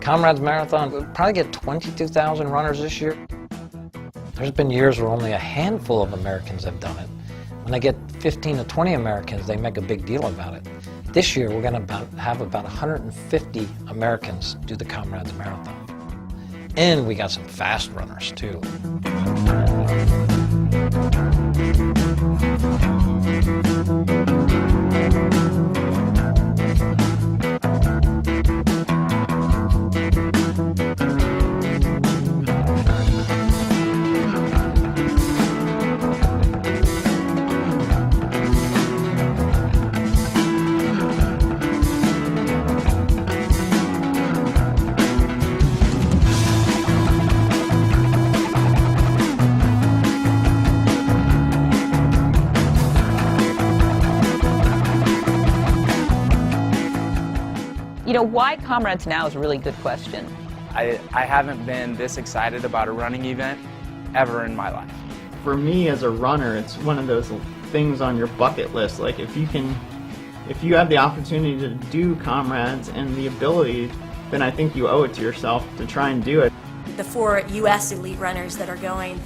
Comrades Marathon, we'll probably get 22,000 runners this year. There's been years where only a handful of Americans have done it. When they get 15 to 20 Americans, they make a big deal about it. This year, we're going to have about 150 Americans do the Comrades Marathon. And we got some fast runners, too. You know, why Comrades now is a really good question. I haven't been this excited about a running event ever in my life. For me as a runner, it's one of those things on your bucket list. Like if you have the opportunity to do Comrades and the ability, then I think you owe it to yourself to try and do it. The 4 U.S. elite runners that are going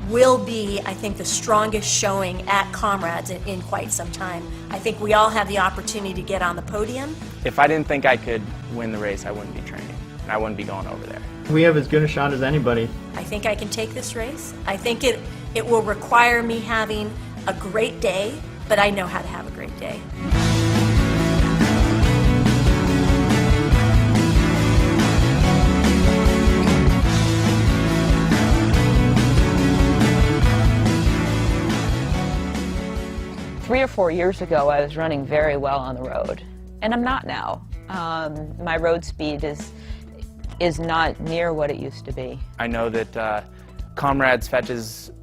will be, I think, the strongest showing at Comrades in quite some time. I think we all have the opportunity to get on the podium. If I didn't think I could win the race, I wouldn't be training, and I wouldn't be going over there. We have as good a shot as anybody. I think I can take this race. I think it will require me having a great day, but I know how to have a great day. Three or 4 years ago, I was running very well on the road, and I'm not now. My road speed is not near what it used to be. I know that Comrades fetches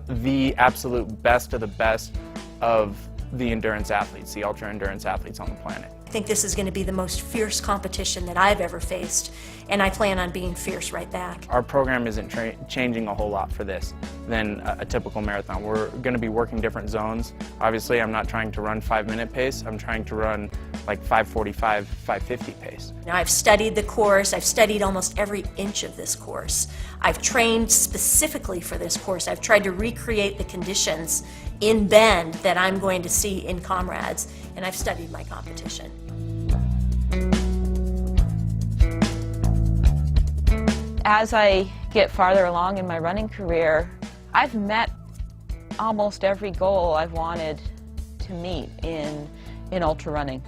the absolute best of the best of the endurance athletes, the ultra-endurance athletes on the planet. I think this is going to be the most fierce competition that I've ever faced, and I plan on being fierce right back. Our program isn't changing a whole lot for this than a typical marathon. We're going to be working different zones. Obviously, I'm not trying to run 5-minute pace. I'm trying to run like 5:45, 5:50 pace. Now, I've studied the course. I've studied almost every inch of this course. I've trained specifically for this course. I've tried to recreate the conditions in Bend that I'm going to see in Comrades, and I've studied my competition. As I get farther along in my running career, I've met almost every goal I've wanted to meet in ultra running,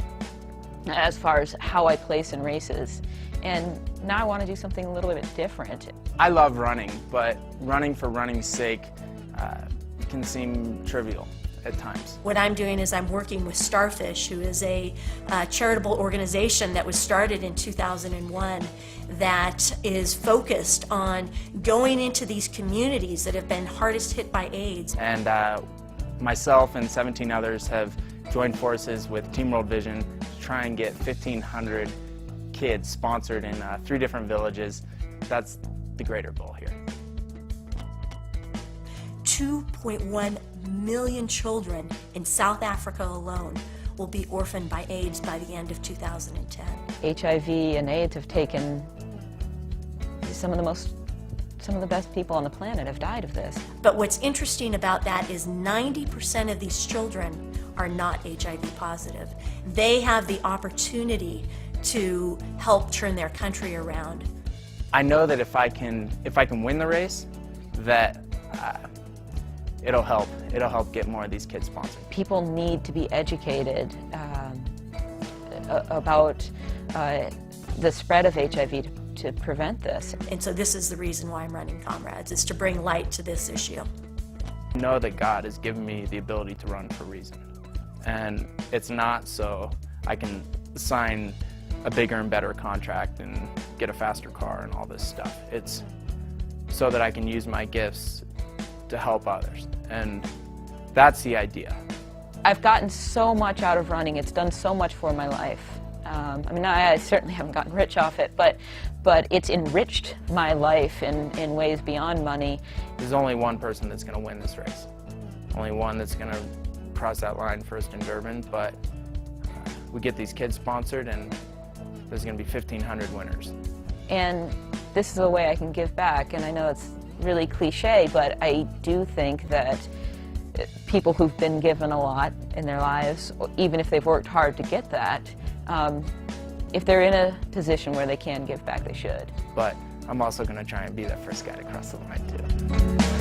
as far as how I place in races. And now I want to do something a little bit different. I love running, but running for running's sake can seem trivial at times. What I'm doing is I'm working with Starfish, who is a charitable organization that was started in 2001 that is focused on going into these communities that have been hardest hit by AIDS. And myself and 17 others have joined forces with Team World Vision to try and get 1,500 kids sponsored in 3 different villages. That's the greater goal here. 2.1 million children in South Africa alone will be orphaned by AIDS by the end of 2010. HIV and AIDS have taken some of the best people on the planet have died of this. But what's interesting about that is 90% of these children are not HIV positive. They have the opportunity to help turn their country around. I know that if I can win the race, that it'll help get more of these kids sponsored. People need to be educated about the spread of HIV to prevent this. And so this is the reason why I'm running Comrades, is to bring light to this issue. I know that God has given me the ability to run for a reason. And it's not so I can sign a bigger and better contract and get a faster car and all this stuff. It's so that I can use my gifts to help others. And that's the idea. I've gotten so much out of running. It's done so much for my life. I mean, I certainly haven't gotten rich off it, but it's enriched my life in ways beyond money. There's only one person that's going to win this race. Only one that's going to cross that line first in Durban, but we get these kids sponsored and there's going to be 1,500 winners. and this is a way I can give back. And I know it's really cliche, but I do think that people who've been given a lot in their lives, even if they've worked hard to get that, if they're in a position where they can give back, they should. But I'm also going to try and be that first guy to cross the line too.